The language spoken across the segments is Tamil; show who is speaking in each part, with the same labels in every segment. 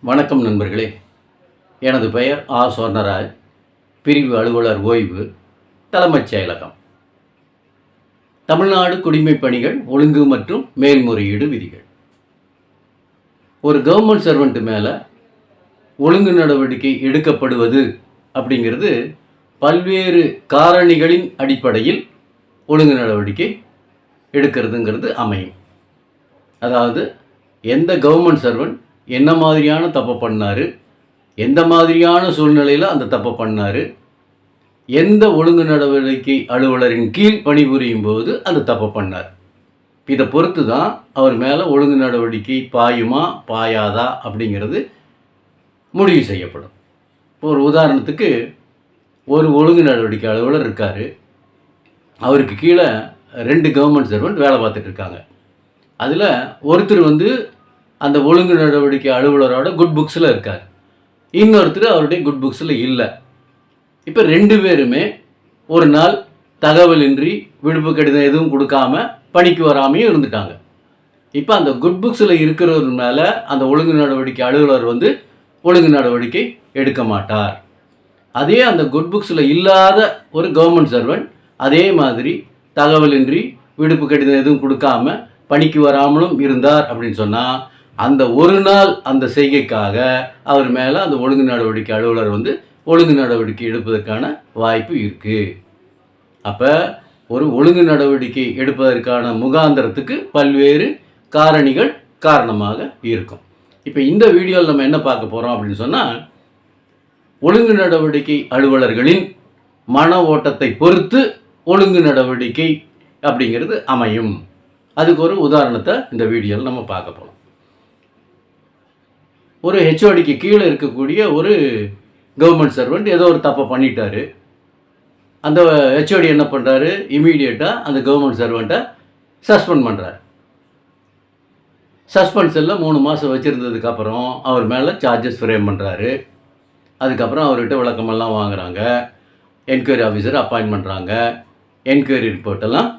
Speaker 1: வணக்கம் நண்பர்களே. எனது பெயர் ஆ. சொர்ணராஜ். பிரிவு அலுவலர் ஓய்வு, தலைமைச் செயலகம், தமிழ்நாடு குடிமைப் பணிகள் ஒழுங்கு மற்றும் மேல்முறையீடு விதிகள். ஒரு கவர்மெண்ட் சர்வெண்ட் மேலே ஒழுங்கு நடவடிக்கை எடுக்கப்படுவது அப்படிங்கிறது பல்வேறு காரணிகளின் அடிப்படையில் ஒழுங்கு நடவடிக்கை எடுக்கிறதுங்கிறது அமையும். அதாவது எந்த கவர்மெண்ட் சர்வெண்ட் என்ன மாதிரியான தப்பை பண்ணார், எந்த மாதிரியான சூழ்நிலையில் அந்த தப்பை பண்ணார், எந்த ஒழுங்கு நடவடிக்கை அலுவலரின் கீழ் பணிபுரியும் போது அந்த தப்பை பண்ணார், இதை பொறுத்து தான் அவர் மேலே ஒழுங்கு நடவடிக்கை பாயுமா பாயாதா அப்படிங்கிறது முடிவு செய்யப்படும். இப்போ ஒரு உதாரணத்துக்கு ஒரு ஒழுங்கு நடவடிக்கை அலுவலர் இருக்கார். அவருக்கு கீழே 2 கவர்மெண்ட் சர்வெண்ட் வேலை பார்த்துட்டு இருக்காங்க. அதில் ஒருத்தர் அந்த ஒழுங்கு நடவடிக்கை அலுவலரோட குட் புக்ஸில் இருக்கார், இன்னொருத்தர் அவருடைய குட் புக்ஸில் இல்லை. இப்போ 2 பேருமே ஒரு நாள் தகவலின்றி விடுப்பு கடிதம் எதுவும் கொடுக்காம பணிக்கு வராமையும் இருந்துட்டாங்க. இப்போ அந்த குட் புக்ஸில் இருக்கிறவர் மேலே அந்த ஒழுங்கு நடவடிக்கை அலுவலர் ஒழுங்கு நடவடிக்கை எடுக்க மாட்டார். அதே அந்த குட் புக்ஸில் இல்லாத ஒரு கவர்மெண்ட் சர்வெண்ட் அதே மாதிரி தகவலின்றி விடுப்பு கடிதம் எதுவும் கொடுக்காம பணிக்கு வராமலும் இருந்தார் அப்படின்னு சொன்னால் அந்த ஒரு நாள் அந்த செய்கைக்காக அவர் மேலே அந்த ஒழுங்கு நடவடிக்கை அலுவலர் ஒழுங்கு நடவடிக்கை எடுப்பதற்கான வாய்ப்பு இருக்குது. அப்போ ஒரு ஒழுங்கு நடவடிக்கை எடுப்பதற்கான முகாந்திரத்துக்கு பல்வேறு காரணிகள் காரணமாக இருக்கும். இப்போ இந்த வீடியோவில் நம்ம என்ன பார்க்க போகிறோம் அப்படின்னு சொன்னால், ஒழுங்கு நடவடிக்கை அலுவலர்களின் மன ஓட்டத்தை பொறுத்து ஒழுங்கு நடவடிக்கை அப்படிங்கிறது அமையும். அதுக்கு ஒரு உதாரணத்தை இந்த வீடியோவில் நம்ம பார்க்க போகிறோம். ஒரு ஹெச்ஓடிக்கு கீழே இருக்கக்கூடிய ஒரு கவர்மெண்ட் சர்வெண்ட் ஏதோ ஒரு தப்பை பண்ணிட்டாரு. அந்த ஹெச்ஓடி என்ன பண்ணுறாரு, இமீடியட்டாக அந்த கவர்மெண்ட் சர்வெண்ட்டை சஸ்பெண்ட் பண்ணுறாரு. சஸ்பென்ஷனில் 3 மாதம் வச்சுருந்ததுக்கப்புறம் அவர் மேலே சார்ஜஸ் ஃப்ரேம் பண்ணுறாரு. அதுக்கப்புறம் அவர்கிட்ட விளக்கமெல்லாம் வாங்குகிறாங்க, என்கொயரி ஆஃபீஸர் அப்பாயின்ட் பண்ணுறாங்க, என்கொயரி ரிப்போர்ட்டெல்லாம்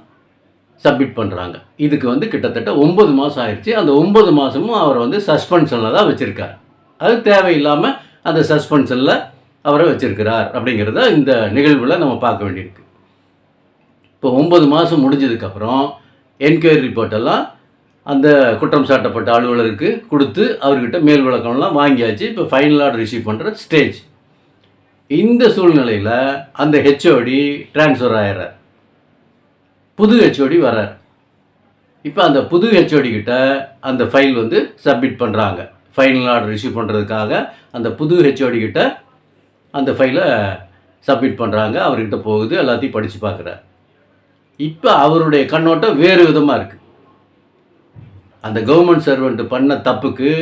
Speaker 1: சப்மிட் பண்ணுறாங்க. இதுக்கு கிட்டத்தட்ட 9 மாதம் ஆயிடுச்சு. அந்த 9 மாதமும் அவர் சஸ்பென்ஷனில் தான் வச்சுருக்கார். அது தேவையில்லாமல் அந்த சஸ்பென்ஷனில் அவரை வச்சுருக்கிறார் அப்படிங்கிறத இந்த நிகழ்வில் நம்ம பார்க்க வேண்டியிருக்கு. இப்போ 9 மாதம் முடிஞ்சதுக்கப்புறம் என்கொயரி ரிப்போர்ட்டெல்லாம் அந்த குற்றம் சாட்டப்பட்ட அலுவலருக்கு கொடுத்து அவர்கிட்ட மேல் விளக்கம்லாம் வாங்கியாச்சு. இப்போ ஃபைனல் ஆர்டர் ரிசீவ் பண்ணுற ஸ்டேஜ். இந்த சூழ்நிலையில் அந்த ஹெச்ஓடி ட்ரான்ஸ்ஃபர் ஆகிறார், புது ஹெச்ஓடி வரார். இப்போ அந்த புது ஹெச்ஓடி கிட்ட அந்த ஃபைல் சப்மிட் பண்ணுறாங்க. ஃபைனல் ஆர்டர் ரிசீவ் பண்ணுறதுக்காக அந்த புது ஹெச்ஓடி கிட்ட அந்த ஃபைலை சப்மிட் பண்ணுறாங்க. அவர்கிட்ட போகுது, எல்லாத்தையும் படித்து பார்க்குறார். இப்போ அவருடைய கண்ணோட்டம் வேறு விதமாக இருக்குது. அந்த கவர்மெண்ட் சர்வெண்ட் பண்ண தப்புக்கு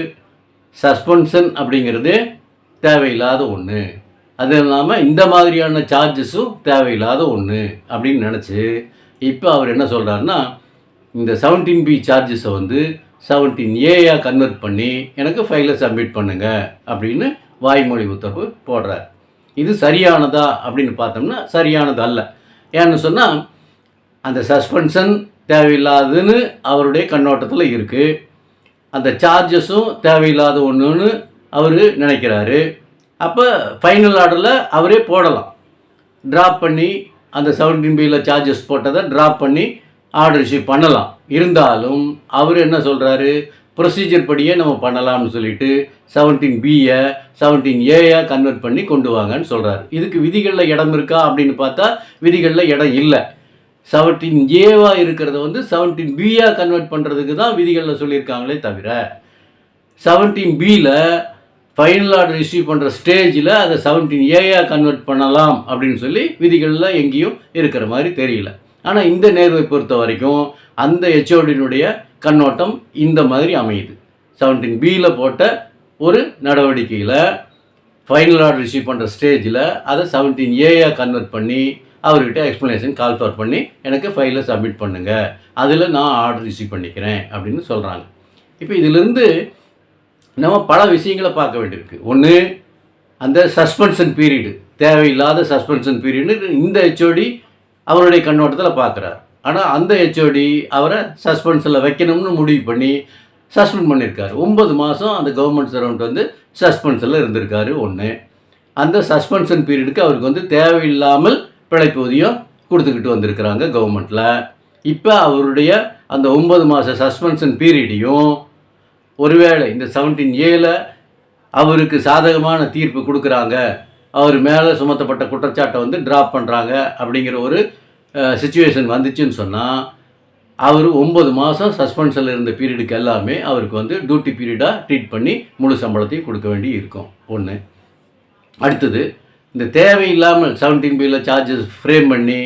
Speaker 1: சஸ்பென்ஷன் அப்படிங்கிறதே தேவையில்லாத ஒன்று, அது இல்லாமல் இந்த மாதிரியான சார்ஜஸும் தேவையில்லாத ஒன்று அப்படின்னு நினச்சி இப்போ அவர் என்ன சொல்கிறாருன்னா, இந்த 17B சார்ஜஸை 17A கன்வெர்ட் பண்ணி எனக்கு ஃபைலை சப்மிட் பண்ணுங்க அப்படின்னு வாய்மொழி உத்தரவு போடுறார். இது சரியானதா அப்படின்னு பார்த்தோம்னா சரியானது அல்ல. ஏன்னு சொன்னால் அந்த சஸ்பென்ஷன் தேவையில்லாதுன்னு அவருடைய கண்ணோட்டத்தில் இருக்குது, அந்த சார்ஜஸும் தேவையில்லாத ஒன்றுன்னு அவர் நினைக்கிறாரு. அப்போ ஃபைனல் ஆர்டரில் அவரே போடலாம், ட்ராப் பண்ணி அந்த 17Bயில் சார்ஜஸ் போட்டதை ட்ராப் பண்ணி ஆர்டர் ரிசீவ் பண்ணலாம். இருந்தாலும் அவர் என்ன சொல்கிறாரு, ப்ரொசீஜர் படியே நம்ம பண்ணலாம்னு சொல்லிட்டு 17Bயை 17A கன்வெர்ட் பண்ணி கொண்டு வாங்கன்னு சொல்கிறாரு. இதுக்கு விதிகளில் இடம் இருக்கா அப்படின்னு பார்த்தா விதிகளில் இடம் இல்லை. 17A இருக்கிறத 17Bயாக கன்வெர்ட் பண்ணுறதுக்கு தான் விதிகளில் சொல்லியிருக்காங்களே தவிர 17Bயில் ஃபைனல் ஆர்டர் ரிசீவ் பண்ணுற ஸ்டேஜில் அதை 17A கன்வெர்ட் பண்ணலாம் அப்படின்னு சொல்லி விதிகளில் எங்கேயும் இருக்கிற மாதிரி தெரியல. ஆனால் இந்த நேர்வை பொறுத்த வரைக்கும் அந்த ஹெச்ஓடியினுடைய கண்ணோட்டம் இந்த மாதிரி அமையுது. 17Bயில் போட்ட ஒரு நடவடிக்கையில் ஃபைனல் ஆர்டர் ரிசீவ் பண்ணுற ஸ்டேஜில் அதை 17A கன்வெர்ட் பண்ணி அவர்கிட்ட எக்ஸ்ப்ளனேஷன் கால் ஃபார் பண்ணி எனக்கு ஃபைலை சப்மிட் பண்ணுங்கள், அதில் நான் ஆர்டர் ரிசீவ் பண்ணிக்கிறேன் அப்படின்னு சொல்கிறாங்க. இப்போ இதிலிருந்து நம்ம பல விஷயங்களை பார்க்க வேண்டியிருக்கு. ஒன்று, அந்த சஸ்பென்ஷன் பீரியடு, தேவையில்லாத சஸ்பென்ஷன் பீரியடு இந்த ஹெச்ஓடி அவருடைய கண்ணோட்டத்தில் பார்க்குறார். ஆனால் அந்த ஹெச்ஓடி அவரை சஸ்பென்ஷனில் வைக்கணும்னு முடிவு பண்ணி சஸ்பெண்ட் பண்ணியிருக்காரு. 9 மாதம் அந்த கவர்மெண்ட் சர்வெண்ட் வந்து சஸ்பென்ஷனில் இருந்திருக்காரு. ஒன்று, அந்த சஸ்பென்ஷன் பீரியடுக்கு அவருக்கு வந்து தேவையில்லாமல் பிழைப்பூதியம் கொடுத்துக்கிட்டு வந்திருக்கிறாங்க கவர்மெண்ட்டில். இப்போ அவருடைய அந்த 9 மாத சஸ்பென்ஷன் பீரியடையும் ஒருவேளை இந்த 17A அவருக்கு சாதகமான தீர்ப்பு கொடுக்குறாங்க, அவர் மேலே சுமத்தப்பட்ட குற்றச்சாட்டை வந்து ட்ராப் பண்ணுறாங்க அப்படிங்கிற ஒரு சிச்சுவேஷன் வந்துச்சுன்னு சொன்னால், அவர் 9 மாதம் சஸ்பென்ஷனில் இருந்த பீரியடுக்கு எல்லாமே அவருக்கு வந்து டியூட்டி பீரியடாக ட்ரீட் பண்ணி முழு சம்பளத்தையும் கொடுக்க வேண்டி இருக்கும். ஒன்று. அடுத்தது, இந்த தேவையில்லாமல் 17B சார்ஜஸ் ஃப்ரேம் பண்ணி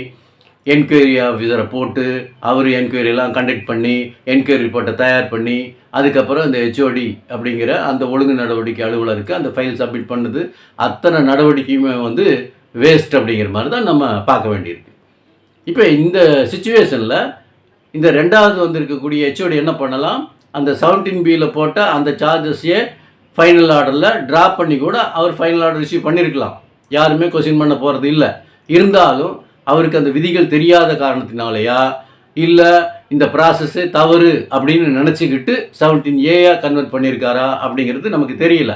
Speaker 1: என்கொயரி ஆஃபீஸரை போட்டு அவர் என்கொயரியெல்லாம் கண்டக்ட் பண்ணி என்கொயரி ரிப்போர்ட்டை தயார் பண்ணி அதுக்கப்புறம் இந்த HOD அப்படிங்கிற அந்த ஒழுங்கு நடவடிக்கை அலுவலருக்கு அந்த ஃபைல் சப்மிட் பண்ணுது, அத்தனை நடவடிக்கையுமே வந்து வேஸ்ட் அப்படிங்கிற மாதிரி தான் நம்ம பார்க்க வேண்டியிருக்கு. இப்போ இந்த சிச்சுவேஷனில் இந்த ரெண்டாவது வந்திருக்கக்கூடிய HOD என்ன பண்ணலாம், அந்த 17B போட்ட அந்த சார்ஜஸையே ஃபைனல் ஆர்டரில் ட்ராப் பண்ணி கூட அவர் ஃபைனல் ஆர்டர் ரிசீவ் பண்ணியிருக்கலாம். யாருமே கொஸ்டின் பண்ண போகிறது இல்லை. இருந்தாலும் அவருக்கு அந்த விதிகள் தெரியாத காரணத்தினாலேயா இல்லை இந்த ப்ராசஸ்ஸே தவறு அப்படின்னு நினச்சிக்கிட்டு 17A கன்வெர்ட் பண்ணியிருக்காரா அப்படிங்கிறது நமக்கு தெரியல.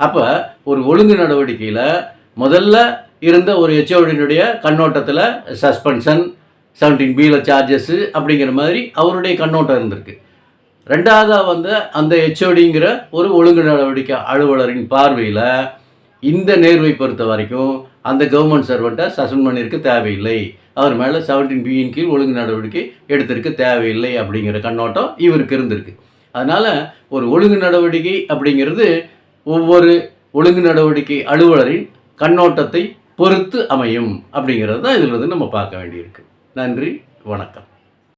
Speaker 1: அப்போ ஒரு ஒழுங்கு நடவடிக்கையில் முதல்ல இருந்த ஒரு HOD கண்ணோட்டத்தில் சஸ்பென்ஷன் 17B சார்ஜஸ்ஸு அப்படிங்கிற மாதிரி அவருடைய கண்ணோட்டம் இருந்திருக்கு. ரெண்டாவதாக வந்து அந்த HODங்கிற ஒரு ஒழுங்கு நடவடிக்கை அலுவலரின் பார்வையில் இந்த நேர்வை பொறுத்த வரைக்கும் அந்த கவர்மெண்ட் சர்வெண்ட்டை சஸ்பெண்ட் பண்ணியிருக்க தேவையில்லை, அவர் மேலே 17B கீழ் ஒழுங்கு நடவடிக்கை எடுத்திருக்க தேவையில்லை அப்படிங்கிற கண்ணோட்டம் இவருக்கு இருந்திருக்கு. அதனால் ஒரு ஒழுங்கு நடவடிக்கை அப்படிங்கிறது ஒவ்வொரு ஒழுங்கு நடவடிக்கை அலுவலரின் கண்ணோட்டத்தை பொறுத்து அமையும் அப்படிங்கிறது தான் இதில் நம்ம பார்க்க வேண்டியிருக்கு. நன்றி, வணக்கம்.